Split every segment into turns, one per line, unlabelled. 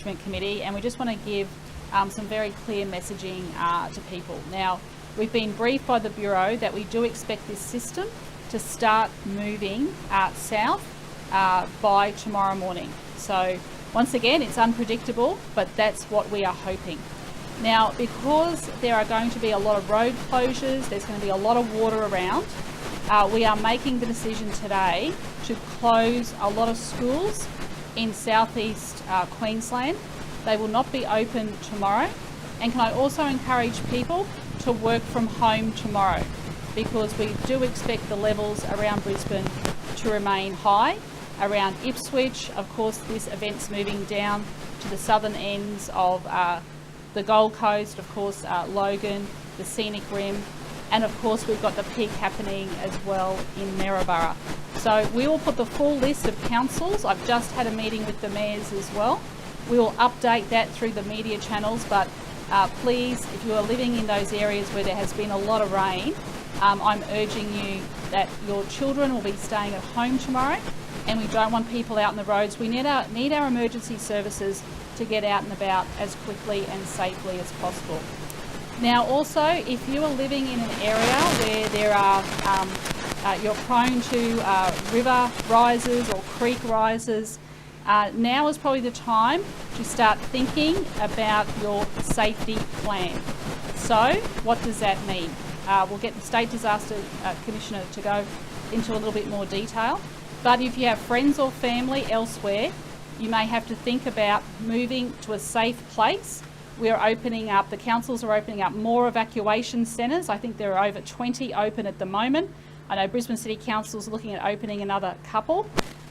Committee, and we just want to give some very clear messaging to people. Now, we've been briefed by the Bureau that we do expect this system to start moving south by tomorrow morning. So once again, it's unpredictable, but that's what we are hoping. Now, because there are going to be a lot of road closures, there's going to be a lot of water around, we are making the decision today to close a lot of schools in South East Queensland. They will not be open tomorrow. And can I also encourage people to work from home tomorrow, because we do expect the levels around Brisbane to remain high. Around Ipswich, of course, this event's moving down to the southern ends of the Gold Coast, of course, Logan, the Scenic Rim, and of course we've got the peak happening as well in Maryborough. So we will put the full list of councils. I've just had a meeting with the mayors as well. We will update that through the media channels, but please, if you are living in those areas where there has been a lot of rain, I'm urging you that your children will be staying at home tomorrow, and we don't want people out on the roads. We need our emergency services to get out and about as quickly and safely as possible. Now also, if you are living in an area where there are, you're prone to river rises or creek rises, now is probably the time to start thinking about your safety plan. So what does that mean? We'll get the State Disaster Commissioner to go into a little bit more detail. But if you have friends or family elsewhere, you may have to think about moving to a safe place. We are opening up, the councils are opening up more evacuation centres. I think there are over 20 open at the moment. I know Brisbane City Council is looking at opening another couple.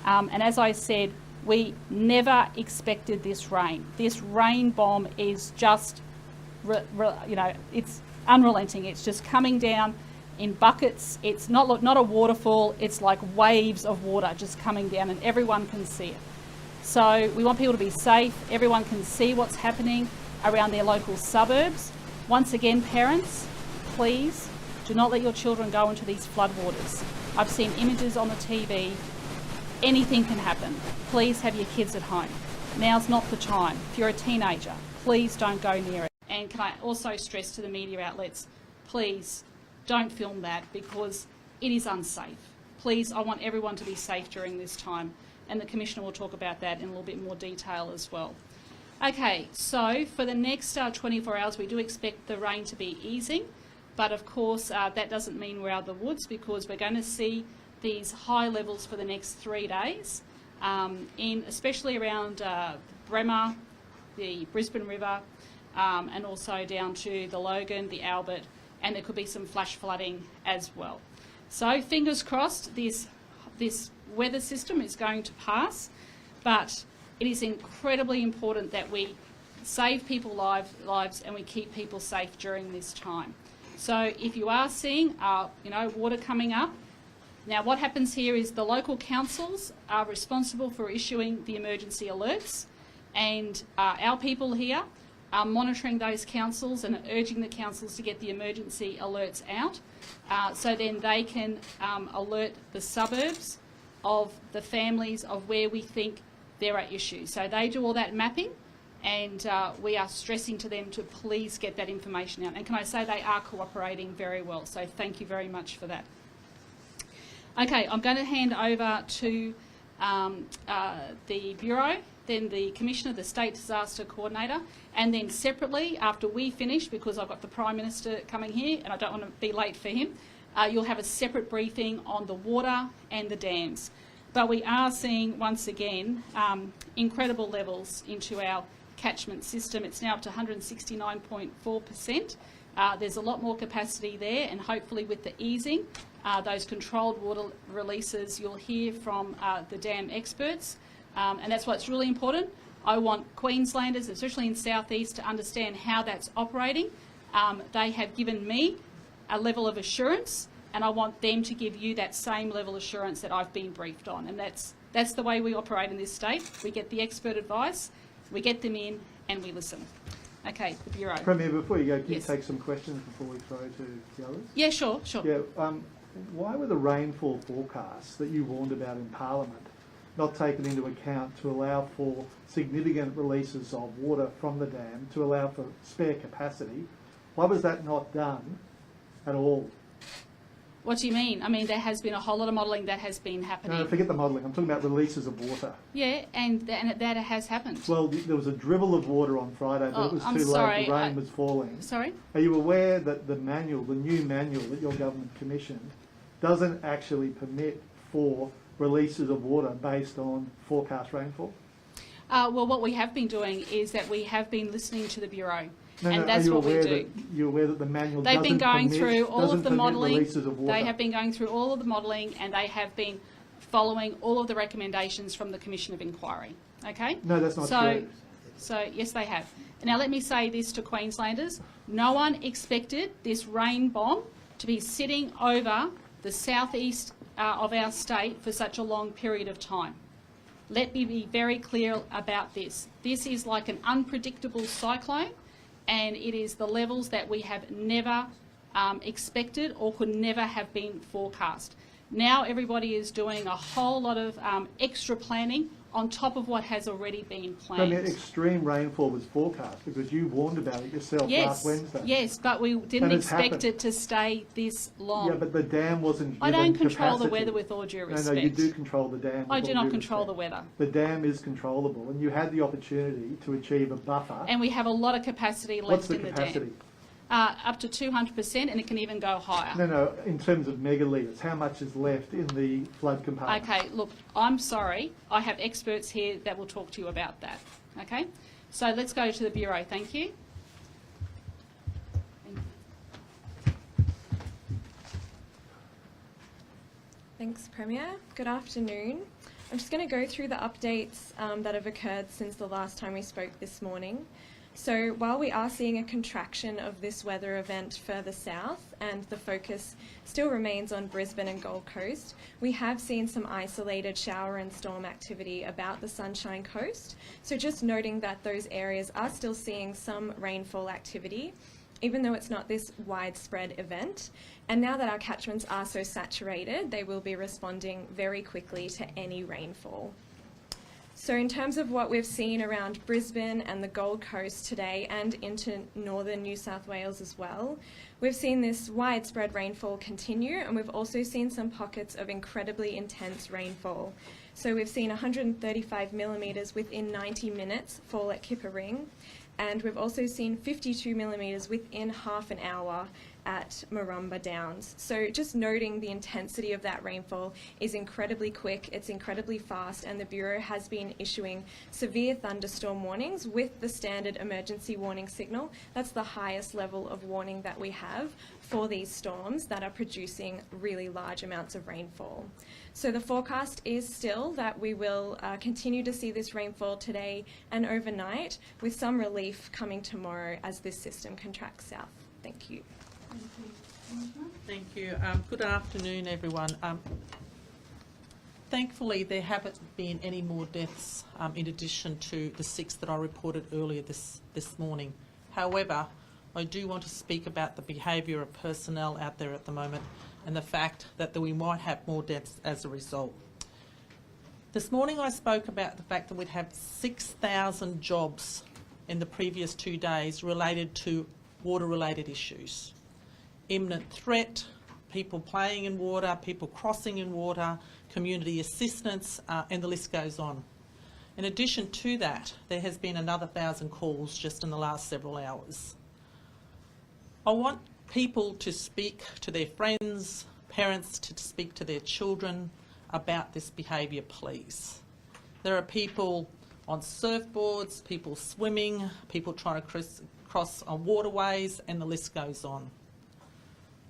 And as I said, we never expected this rain. This rain bomb is just, it's unrelenting. It's just coming down in buckets. It's not a waterfall, it's like waves of water just coming down, and everyone can see it. So we want people to be safe. Everyone can see what's happening around their local suburbs. Once again, parents, please do not let your children go into these floodwaters. I've seen images on the TV. Anything can happen. Please have your kids at home. Now's not the time. If you're a teenager, please don't go near it. And can I also stress to the media outlets, please don't film that, because it is unsafe. Please, I want everyone to be safe during this time, and the Commissioner will talk about that in a little bit more detail as well. Okay, so for the next 24 hours, we do expect the rain to be easing, but of course that doesn't mean we're out of the woods, because we're going to see these high levels for the next 3 days, especially around Bremer, the Brisbane River, and also down to the Logan, the Albert, and there could be some flash flooding as well. So fingers crossed this weather system is going to pass, but it is incredibly important that we save people's lives and we keep people safe during this time. So if you are seeing water coming up, now what happens here is the local councils are responsible for issuing the emergency alerts, and our people here are monitoring those councils and urging the councils to get the emergency alerts out, so then they can alert the suburbs of the families of where we think there are issues. So they do all that mapping, and we are stressing to them to please get that information out. And can I say they are cooperating very well, so thank you very much for that. Okay, I'm going to hand over to the Bureau, then the Commissioner, the State Disaster Coordinator, and then separately, after we finish, because I've got the Prime Minister coming here and I don't want to be late for him, you'll have a separate briefing on the water and the dams. But we are seeing, once again, incredible levels into our catchment system. It's now up to 169.4%. There's a lot more capacity there, and hopefully with the easing, those controlled water releases, you'll hear from the dam experts. And that's what's really important. I want Queenslanders, especially in South East, to understand how that's operating. They have given me a level of assurance, and I want them to give you that same level of assurance that I've been briefed on. And that's the way we operate in this state. We get the expert advice, we get them in, and we listen. Okay, the Bureau.
Premier, before you go, can
Yes.
you take some questions before we throw to the others?
Yeah, sure.
Yeah. Why were the rainfall forecasts that you warned about in Parliament not taken into account to allow for significant releases of water from the dam to allow for spare capacity? Why was that not done at all?
What do you mean? I mean, there has been a whole lot of modelling that has been happening.
No, forget the modelling. I'm talking about releases of water.
Yeah, and that has happened.
Well, there was a dribble of water on Friday, but it was too late. The rain was falling.
Sorry?
Are you aware that the new manual that your government commissioned, doesn't actually permit for releases of water based on forecast rainfall?
Well, what we have been doing is that we have been listening to the Bureau.
No,
and that's what we do.
You're aware that the manual
They've been going through all of the modelling.
They
have been going through all of the modelling, and they have been following all of the recommendations from the Commission of Inquiry. Okay?
No, that's not true.
So yes, they have. Now let me say this to Queenslanders: no one expected this rain bomb to be sitting over the southeast of our state for such a long period of time. Let me be very clear about this. This is like an unpredictable cyclone, and it is the levels that we have never expected or could never have been forecast. Now everybody is doing a whole lot of extra planning on top of what has already been planned.
I mean, extreme rainfall was forecast because you warned about it yourself last Wednesday.
Yes, but we didn't expect it to stay this long.
Yeah, but the dam wasn't given
I don't control
capacity.
the weather, with all due respect.
No, you do control the dam.
I do not control the weather.
The dam is controllable, and you had the opportunity to achieve a buffer.
And we have a lot of capacity left in the dam.
What's the capacity?
Up to 200%, and it can even go higher.
No, in terms of megalitres, how much is left in the flood compartment?
Okay, look, I'm sorry. I have experts here that will talk to you about that. Okay? So let's go to the Bureau. Thank you.
Thanks, Premier. Good afternoon. I'm just going to go through the updates that have occurred since the last time we spoke this morning. So while we are seeing a contraction of this weather event further south and the focus still remains on Brisbane and Gold Coast, we have seen some isolated shower and storm activity about the Sunshine Coast. So just noting that those areas are still seeing some rainfall activity, even though it's not this widespread event. And now that our catchments are so saturated, they will be responding very quickly to any rainfall. So in terms of what we've seen around Brisbane and the Gold Coast today and into northern New South Wales as well, we've seen this widespread rainfall continue, and we've also seen some pockets of incredibly intense rainfall. So we've seen 135 millimetres within 90 minutes fall at Kippa-Ring, and we've also seen 52 millimetres within half an hour at Marumba Downs. So just noting the intensity of that rainfall is incredibly quick, it's incredibly fast, and the Bureau has been issuing severe thunderstorm warnings with the standard emergency warning signal. That's the highest level of warning that we have for these storms that are producing really large amounts of rainfall. So the forecast is still that we will continue to see this rainfall today and overnight, with some relief coming tomorrow as this system contracts south. Thank you.
Thank you. Good afternoon, everyone. Thankfully, there haven't been any more deaths in addition to the 6 that I reported earlier this morning. However, I do want to speak about the behaviour of personnel out there at the moment and the fact that we might have more deaths as a result. This morning I spoke about the fact that we'd have 6,000 jobs in the previous 2 days related to water-related issues. Imminent threat, people playing in water, people crossing in water, community assistance, and the list goes on. In addition to that, there has been another 1,000 calls just in the last several hours. I want people to speak to their friends, parents to speak to their children about this behaviour, please. There are people on surfboards, people swimming, people trying to cross on waterways, and the list goes on.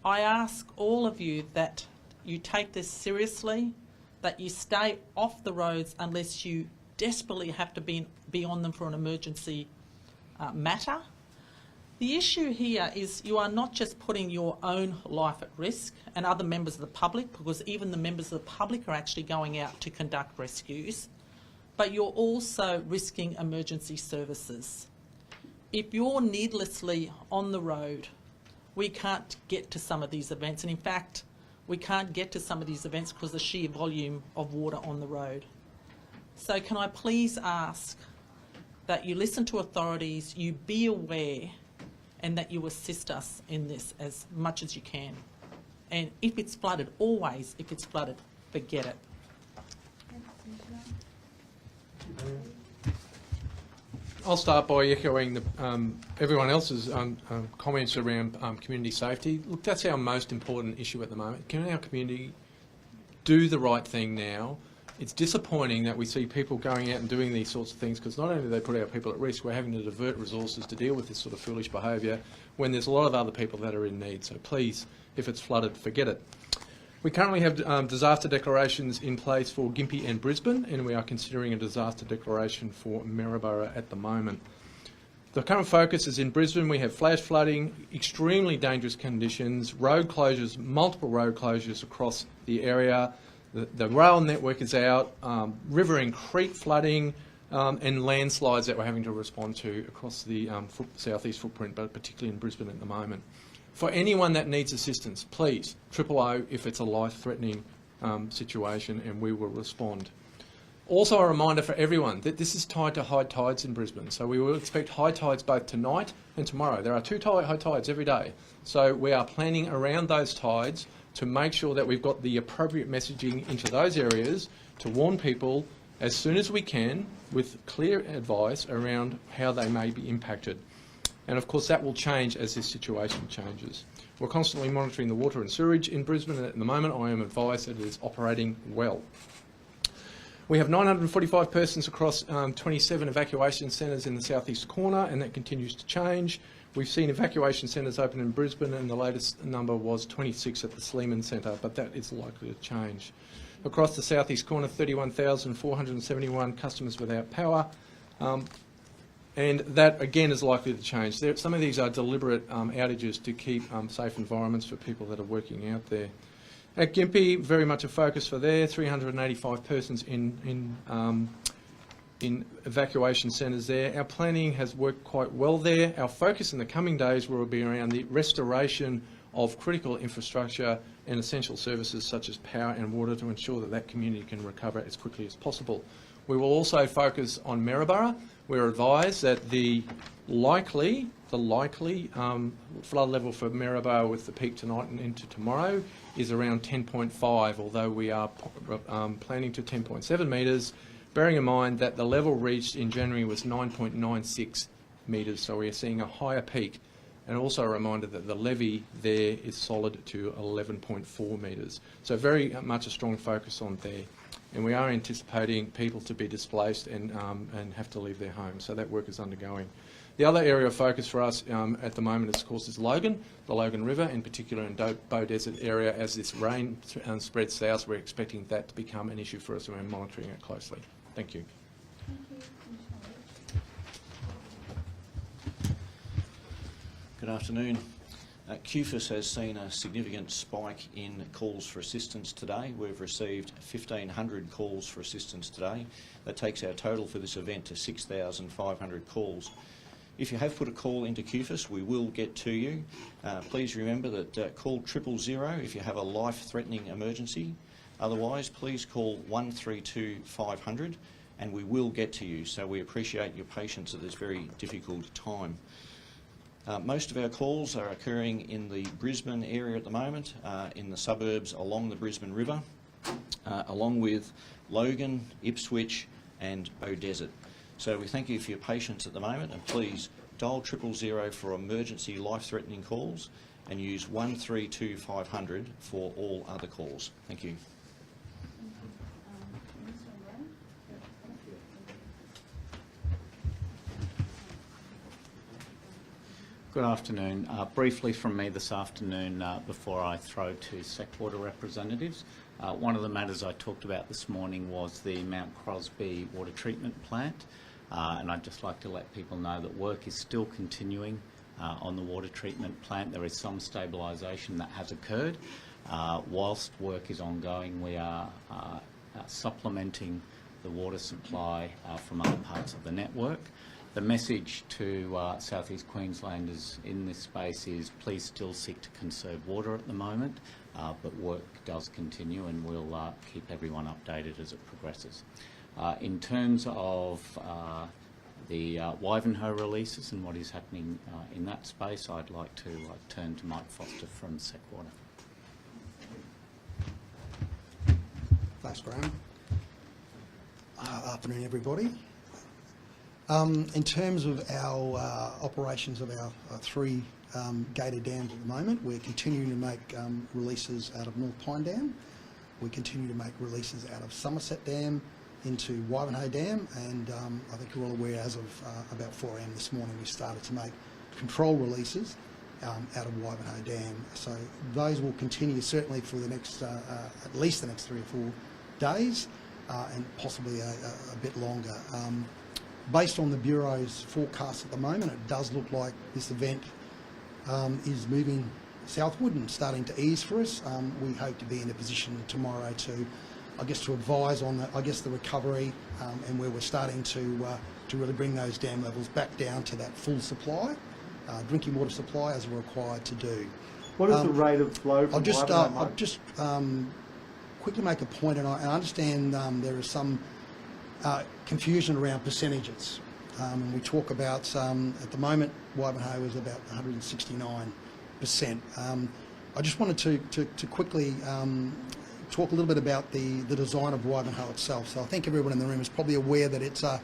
I ask all of you that you take this seriously, that you stay off the roads unless you desperately have to be on them for an emergency matter. The issue here is you are not just putting your own life at risk and other members of the public, because even the members of the public are actually going out to conduct rescues, but you're also risking emergency services. If you're needlessly on the road, we can't get to some of these events, and in fact we can't get to some of these events because of the sheer volume of water on the road. So can I please ask that you listen to authorities, you be aware, and that you assist us in this as much as you can. And if it's flooded, always, if it's flooded, forget it.
I'll start by echoing everyone else's comments around community safety. Look, that's our most important issue at the moment. Can our community do the right thing now? It's disappointing that we see people going out and doing these sorts of things, because not only do they put our people at risk, we're having to divert resources to deal with this sort of foolish behaviour when there's a lot of other people that are in need. So please, if it's flooded, forget it. We currently have disaster declarations in place for Gympie and Brisbane, and we are considering a disaster declaration for Maryborough at the moment. The current focus is in Brisbane. We have flash flooding, extremely dangerous conditions, road closures, multiple road closures across the area. The rail network is out, river and creek flooding, and landslides that we're having to respond to across the South East footprint, but particularly in Brisbane at the moment. For anyone that needs assistance, please, 000 if it's a life-threatening situation, and we will respond. Also a reminder for everyone that this is tied to high tides in Brisbane, so we will expect high tides both tonight and tomorrow. There are 2 high tides every day, so we are planning around those tides to make sure that we've got the appropriate messaging into those areas to warn people as soon as we can with clear advice around how they may be impacted. And of course that will change as this situation changes. We're constantly monitoring the water and sewerage in Brisbane, and at the moment I am advised that it is operating well. We have 945 persons across 27 evacuation centres in the southeast corner, and that continues to change. We've seen evacuation centres open in Brisbane, and the latest number was 26 at the Sleeman Centre, but that is likely to change. Across the southeast corner, 31,471 customers without power, and that again is likely to change. Some of these are deliberate outages to keep safe environments for people that are working out there. At Gympie, very much a focus for there, 385 persons in evacuation centres there. Our planning has worked quite well there. Our focus in the coming days will be around the restoration of critical infrastructure and essential services such as power and water to ensure that that community can recover as quickly as possible. We will also focus on Maryborough. We're advised that the likely flood level for Maryborough with the peak tonight and into tomorrow is around 10.5, although we are planning to 10.7 metres, bearing in mind that the level reached in January was 9.96 metres, so we are seeing a higher peak. And also a reminder that the levee there is solid to 11.4 metres. So very much a strong focus on there. And we are anticipating people to be displaced and have to leave their homes. So that work is undergoing. The other area of focus for us at the moment, of course, is Logan, the Logan River, in particular in Bow Desert area. As this rain spreads south, we're expecting that to become an issue for us, and we're monitoring it closely. Thank you.
Good afternoon. QFIS has seen a significant spike in calls for assistance today. We've received 1,500 calls for assistance today. That takes our total for this event to 6,500 calls. If you have put a call into QFIS, we will get to you. Please remember that call 000 if you have a life-threatening emergency. Otherwise, please call 132 500 and we will get to you. So we appreciate your patience at this very difficult time. Most of our calls are occurring in the Brisbane area at the moment, in the suburbs along the Brisbane River, along with Logan, Ipswich and Bow Desert. So we thank you for your patience at the moment, and please dial 000 for emergency life-threatening calls and use 132 500 for all other calls. Thank you.
Good afternoon. Briefly from me this afternoon before I throw to Seqwater representatives. One of the matters I talked about this morning was the Mount Crosby water treatment plant, and I'd just like to let people know that work is still continuing on the water treatment plant. There is some stabilisation that has occurred. Whilst work is ongoing, we are supplementing the water supply from other parts of the network. The message to South East Queenslanders in this space is please still seek to conserve water at the moment, but work does continue, and we'll keep everyone updated as it progresses. In terms of the Wivenhoe releases and what is happening in that space, I'd like to turn to Mike Foster from Seqwater.
Thanks, Graham. Afternoon, everybody. In terms of our operations of our three gated dams at the moment, we're continuing to make releases out of North Pine Dam. We continue to make releases out of Somerset Dam into Wivenhoe Dam, and I think you're all aware as of about 4 a.m. this morning we started to make control releases out of Wivenhoe Dam. So those will continue certainly for the next, at least the next 3 or 4 days, and possibly a bit longer. Based on the Bureau's forecast at the moment, it does look like this event is moving southward and starting to ease for us. We hope to be in a position tomorrow to, I guess, to advise on the recovery and where we're starting to really bring those dam levels back down to that full supply, drinking water supply as we're required to do.
What is the rate of flow from
I'll just quickly make a point, and I understand there is some confusion around percentages. And we talk about, at the moment, Wivenhoe is about 169%. I just wanted to quickly talk a little bit about the design of Wivenhoe itself. So I think everyone in the room is probably aware that it's a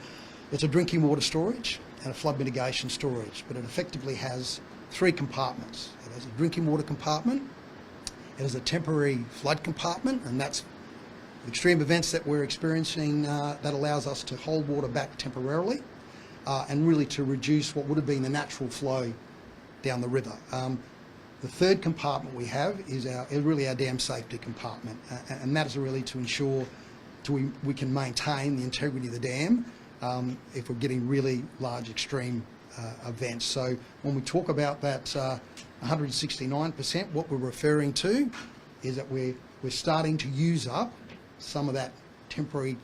drinking water storage and a flood mitigation storage, but it effectively has 3 compartments. It has a drinking water compartment, it has a temporary flood compartment, and that's extreme events that we're experiencing that allows us to hold water back temporarily and really to reduce what would have been the natural flow down the river. The third compartment we have is really our dam safety compartment, and that is really to ensure we can maintain the integrity of the dam if we're getting really large extreme events. So when we talk about that 169%, what we're referring to is that we're starting to use up some of that temporary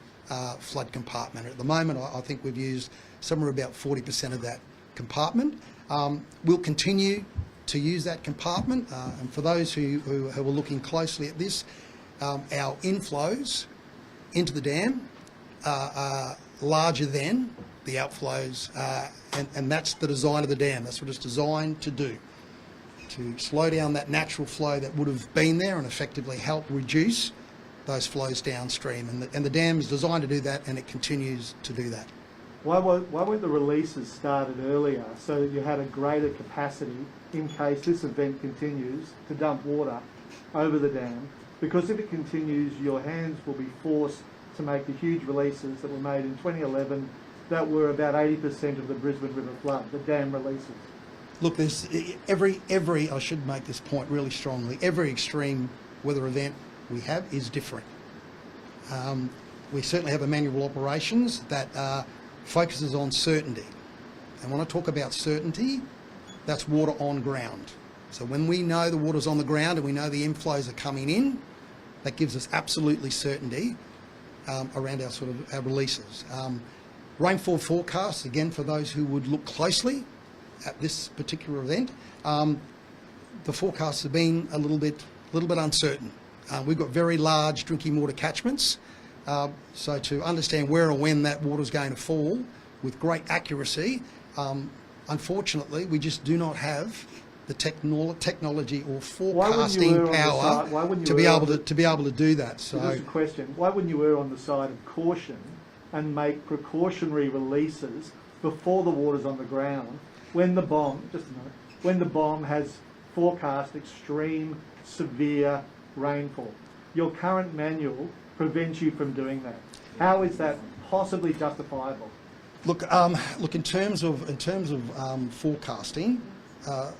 flood compartment. At the moment, I think we've used somewhere about 40% of that compartment. We'll continue to use that compartment, and for those who are looking closely at this, our inflows into the dam are larger than the outflows, and that's the design of the dam. That's what it's designed to do, to slow down that natural flow that would have been there and effectively help reduce those flows downstream. And the dam is designed to do that, and it continues to do that.
Why weren't the releases started earlier so that you had a greater capacity in case this event continues to dump water over the dam? Because if it continues, your hands will be forced to make the huge releases that were made in 2011 that were about 80% of the Brisbane River flood, the dam releases.
Look, there's I should make this point really strongly, every extreme weather event we have is different. We certainly have a manual operations that focuses on certainty. And when I talk about certainty, that's water on ground. So when we know the water's on the ground and we know the inflows are coming in, that gives us absolutely certainty around our releases. Rainfall forecasts, again, for those who would look closely at this particular event, the forecasts have been a little bit uncertain. We've got very large drinking water catchments, so to understand where or when that water is going to fall with great accuracy, unfortunately, we just do not have the technology or forecasting power to be able to do that. So,
just a question: why wouldn't you err on the side of caution and make precautionary releases before the water's on the ground when the BOM has forecast extreme, severe rainfall? Your current manual prevents you from doing that. How is that possibly justifiable?
Look, in terms of forecasting,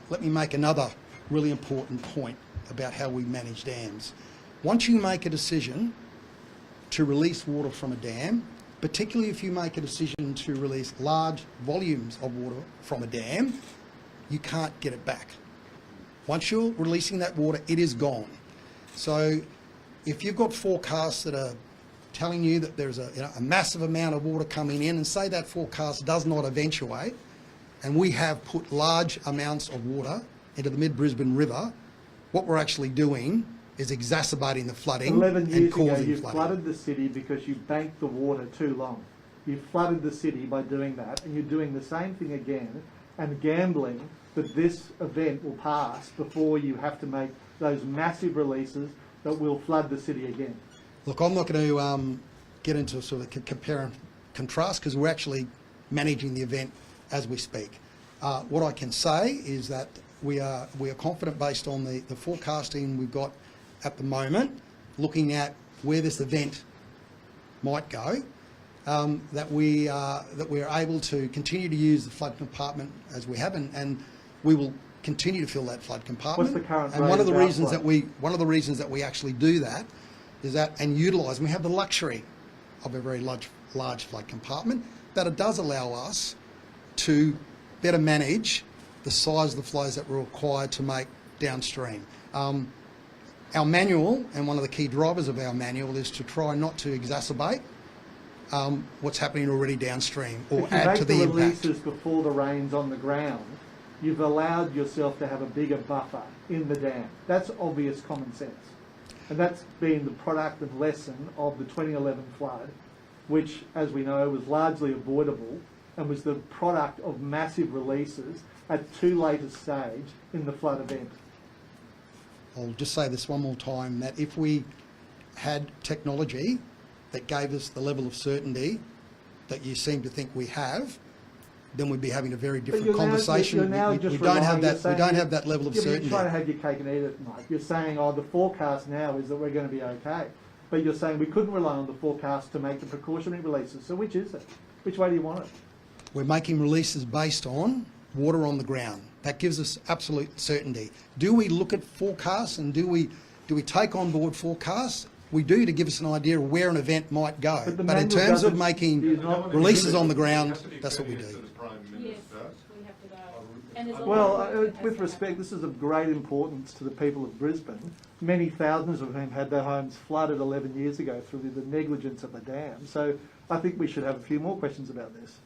let me make another really important point about how we manage dams. Once you make a decision to release water from a dam, particularly if you make a decision to release large volumes of water from a dam, you can't get it back. Once you're releasing that water, it is gone. So if you've got forecasts that are telling you that there's a massive amount of water coming in, and say that forecast does not eventuate, and we have put large amounts of water into the mid-Brisbane River, what we're actually doing is exacerbating the flooding
11
and
years ago,
causing
you
flooding.
flooded the city because you banked the water too long. You flooded the city by doing that, and you're doing the same thing again, and gambling that this event will pass before you have to make those massive releases that will flood the city again.
Look, I'm not going to get into sort of compare and contrast because we're actually managing the event as we speak. What I can say is that we are confident based on the forecasting we've got at the moment, looking at where this event might go, that we are able to continue to use the flood compartment as we have, and we will continue to fill that flood compartment.
What's the current
and
rate
one of the
of
reasons
outflow?
that we actually do that is that and utilise. We have the luxury of a very large flood compartment that it does allow us to better manage the size of the flows that we're required to make downstream. Our manual, and one of the key drivers of our manual, is to try not to exacerbate what's happening already downstream or add to the
If you
impact.
make the releases before the rain's on the ground, you've allowed yourself to have a bigger buffer in the dam. That's obvious common sense. And that's been the product and lesson of the 2011 flood, which, as we know, was largely avoidable and was the product of massive releases at too late a stage in the flood event.
I'll just say this one more time, that if we had technology that gave us the level of certainty that you seem to think we have, then we'd be having a very different conversation. We don't have that level of certainty.
You're trying to have your cake and eat it, Mike. You're saying, oh, the forecast now is that we're going to be okay. But you're saying we couldn't rely on the forecast to make the precautionary releases. So which is it? Which way do you want it?
We're making releases based on water on the ground. That gives us absolute certainty. Do we look at forecasts and do we take on board forecasts? We do, to give us an idea of where an event might go.
But the
But in
manual
terms of
doesn't-
making
is not-
releases on the ground, that's what we do.
Yes, we have to go. And there's a lot
Well,
of work that has
with
to
respect,
happen.
this is of great importance to the people of Brisbane. Many thousands of whom had their homes flooded 11 years ago through the negligence of the dam. So I think we should have a few more questions about this.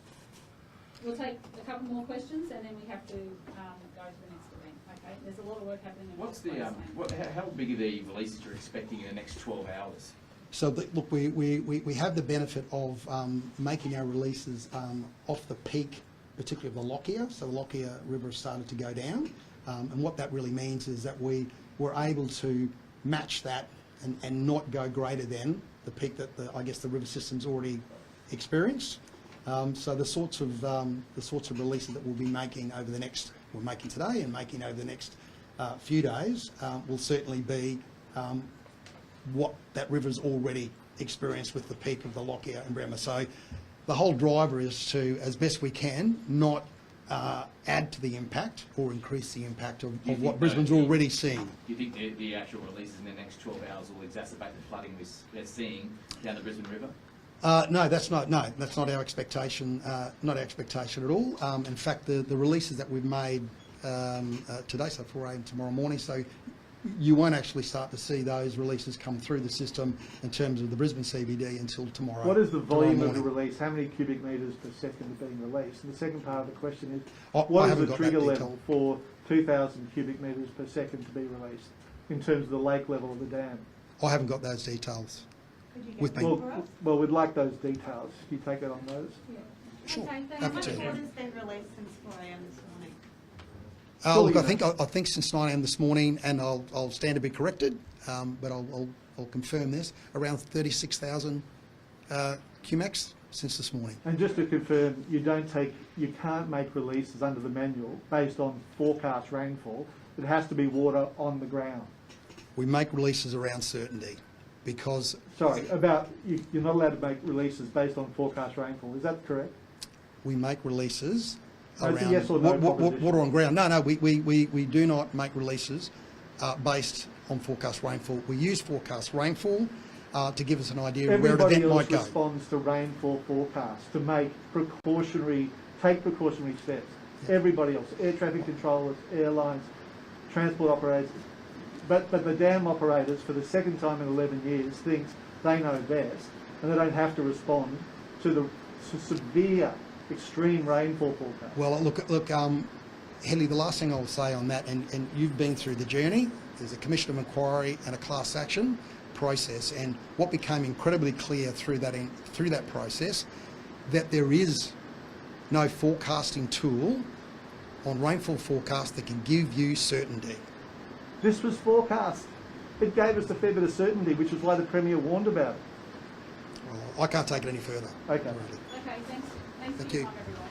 We'll take a couple more questions and then we have to go to the next event. Okay, there's a lot of work happening in
What's
West
the
Queensland.
how big are the releases you're expecting in the next 12 hours?
So look, we have the benefit of making our releases off the peak, particularly of the Lockyer. So the Lockyer River has started to go down, and what that really means is that we were able to match that and not go greater than the peak that the river system's already experienced. So the sorts of releases that we'll be making we're making today and making over the next few days will certainly be what that river's already experienced with the peak of the Lockyer and Bremer. So the whole driver is to, as best we can, not add to the impact or increase the impact of what Brisbane's already seeing.
Do you think the actual releases in the next 12 hours will exacerbate the flooding we're seeing down the Brisbane River?
No, that's not our expectation. Not our expectation at all. In fact, the releases that we've made today, so 4 a.m. tomorrow morning, so you won't actually start to see those releases come through the system in terms of the Brisbane CBD until tomorrow.
What is the volume of the
morning.
release? How many cubic metres per second are being released? And the second part of the question is,
I
what is
haven't
the
got that
trigger
detail.
level for 2,000 cubic metres per second to be released in terms of the lake level of the dam?
I haven't got those details with me.
Well, we'd like those details. Can you take it on those?
Sure,
Okay, so how
happy
much
to.
water's been released since 4 a.m. this morning?
Look,
Surely
I think since 9 a.m. this morning, and I'll stand to be corrected, but I'll confirm this, around 36,000 QMAX since this morning.
And just to confirm, you can't make releases under the manual based on forecast rainfall. It has to be water on the ground.
We make releases around certainty because
Sorry, you're not allowed to make releases based on forecast rainfall. Is that correct?
we make releases
No, it's a
around
yes or no proposition.
water on ground. No, we do not make releases based on forecast rainfall. We use forecast rainfall to give us an idea of where an
Everybody
event
else
might go.
responds to rainfall forecasts to take precautionary steps. Everybody else, air traffic controllers, airlines, transport operators, but the dam operators, for the second time in 11 years, thinks they know best and they don't have to respond to the severe, extreme rainfall forecast.
Well, look, Hedley, the last thing I'll say on that, and you've been through the journey, there's a commission of inquiry and a class action process, and what became incredibly clear through that process, that there is no forecasting tool on rainfall forecast that can give you certainty.
This was forecast. It gave us a fair bit of certainty, which is why the Premier warned about it.
Well, I can't take it any further.
Okay.
Alrighty.
Okay, thanks. Thanks
Thank
for your
you.
time, everyone.